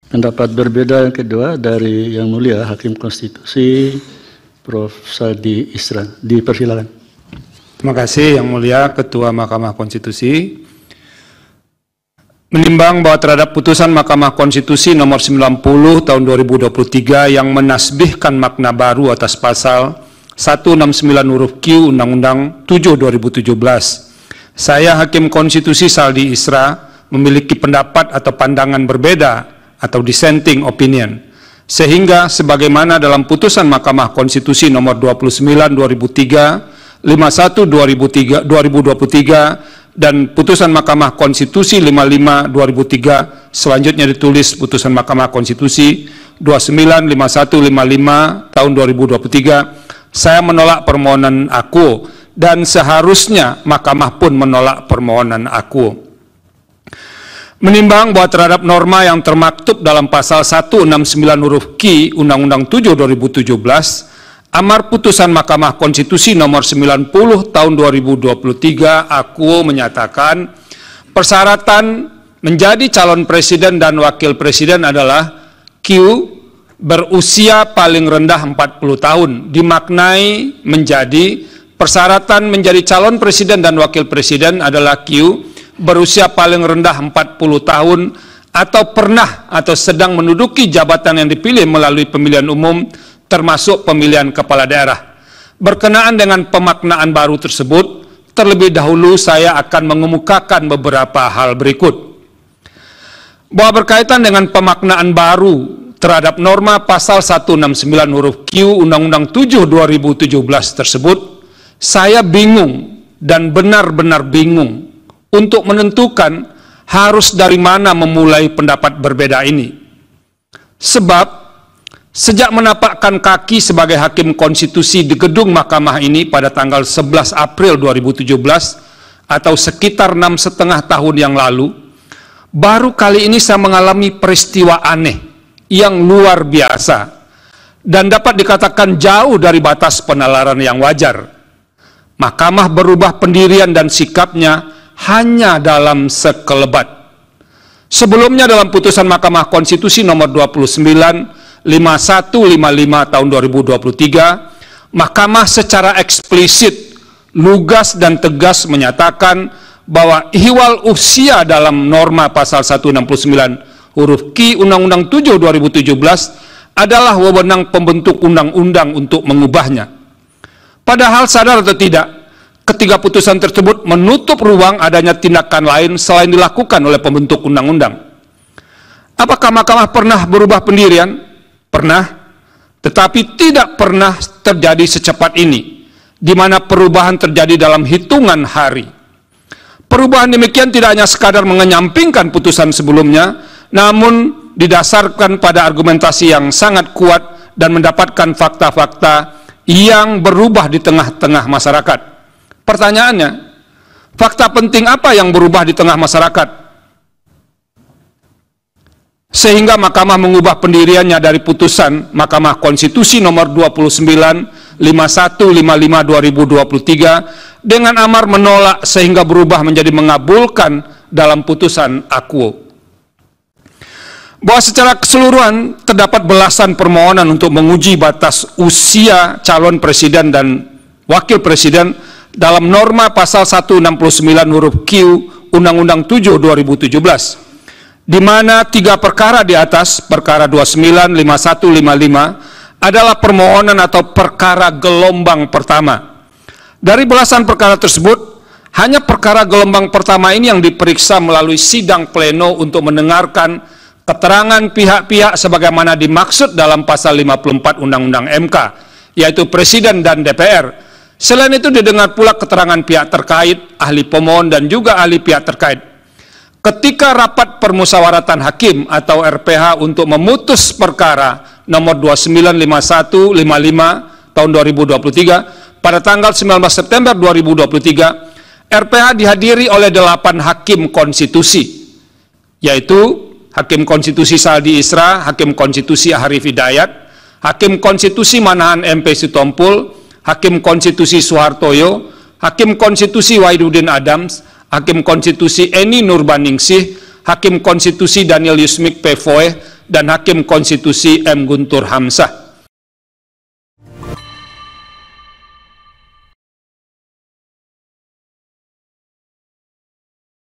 Pendapat berbeda yang kedua dari Yang Mulia Hakim Konstitusi Prof. Saldi Isra. Dipersilakan. Terima kasih Yang Mulia Ketua Mahkamah Konstitusi. Menimbang bahwa terhadap putusan Mahkamah Konstitusi nomor 90 tahun 2023 yang menasbihkan makna baru atas pasal 169 huruf Q Undang-Undang 7 2017, saya Hakim Konstitusi Saldi Isra memiliki pendapat atau pandangan berbeda atau dissenting opinion, sehingga sebagaimana dalam putusan Mahkamah Konstitusi nomor 29 2003, 51 2023 dan putusan Mahkamah Konstitusi 55 2003 selanjutnya ditulis putusan Mahkamah Konstitusi 29 51 55 tahun 2023, saya menolak permohonan aku dan seharusnya Mahkamah pun menolak permohonan aku. Menimbang bahwa terhadap norma yang termaktub dalam pasal 169 huruf Q Undang-Undang 7 2017, amar putusan Mahkamah Konstitusi nomor 90 tahun 2023 aku menyatakan persyaratan menjadi calon presiden dan wakil presiden adalah Q berusia paling rendah 40 tahun, dimaknai menjadi persyaratan menjadi calon presiden dan wakil presiden adalah Q berusia paling rendah 40 tahun atau pernah atau sedang menduduki jabatan yang dipilih melalui pemilihan umum termasuk pemilihan kepala daerah. Berkenaan dengan pemaknaan baru tersebut, terlebih dahulu saya akan mengemukakan beberapa hal berikut. Bahwa berkaitan dengan pemaknaan baru terhadap norma pasal 169 huruf Q Undang-Undang 7 2017 tersebut, saya bingung dan benar-benar bingung untuk menentukan harus dari mana memulai pendapat berbeda ini. Sebab, sejak menapakkan kaki sebagai Hakim Konstitusi di gedung Mahkamah ini pada tanggal 11 April 2017, atau sekitar 6,5 tahun yang lalu, baru kali ini saya mengalami peristiwa aneh yang luar biasa dan dapat dikatakan jauh dari batas penalaran yang wajar. Mahkamah berubah pendirian dan sikapnya hanya dalam sekelebat. Sebelumnya dalam putusan Mahkamah Konstitusi nomor 29 5155 tahun 2023, Mahkamah secara eksplisit, lugas dan tegas menyatakan bahwa ihwal usia dalam norma pasal 169 huruf Q Undang-Undang 7 2017 adalah wewenang pembentuk undang-undang untuk mengubahnya. Padahal sadar atau tidak, ketiga putusan tersebut menutup ruang adanya tindakan lain selain dilakukan oleh pembentuk undang-undang. Apakah Mahkamah pernah berubah pendirian? Pernah, tetapi tidak pernah terjadi secepat ini, di mana perubahan terjadi dalam hitungan hari. Perubahan demikian tidak hanya sekadar mengenyampingkan putusan sebelumnya, namun didasarkan pada argumentasi yang sangat kuat dan mendapatkan fakta-fakta yang berubah di tengah-tengah masyarakat. Pertanyaannya, fakta penting apa yang berubah di tengah masyarakat sehingga Mahkamah mengubah pendiriannya dari putusan Mahkamah Konstitusi nomor 29 5155 2023 dengan amar menolak sehingga berubah menjadi mengabulkan dalam putusan aku? Bahwa secara keseluruhan terdapat belasan permohonan untuk menguji batas usia calon presiden dan wakil presiden dalam norma pasal 169 huruf Q Undang-Undang 7 2017, di mana 3 perkara di atas, perkara 29, 51, 55, adalah permohonan atau perkara gelombang pertama. Dari belasan perkara tersebut, hanya perkara gelombang pertama ini yang diperiksa melalui sidang pleno untuk mendengarkan keterangan pihak-pihak sebagaimana dimaksud dalam pasal 54 Undang-Undang MK, yaitu Presiden dan DPR. Selain itu didengar pula keterangan pihak terkait, ahli pemohon dan juga ahli pihak terkait. Ketika rapat permusyawaratan hakim atau RPH untuk memutus perkara nomor 295155 tahun 2023 pada tanggal 19 September 2023, RPH dihadiri oleh 8 hakim konstitusi, yaitu Hakim Konstitusi Saldi Isra, Hakim Konstitusi Arif Hidayat, Hakim Konstitusi Manahan MP Sitompul, Hakim Konstitusi Soehartoyo, Hakim Konstitusi Wahidudin Adams, Hakim Konstitusi Eni Nurbaningsih, Hakim Konstitusi Daniel Yusmik P. Foeh, dan Hakim Konstitusi M. Guntur Hamzah.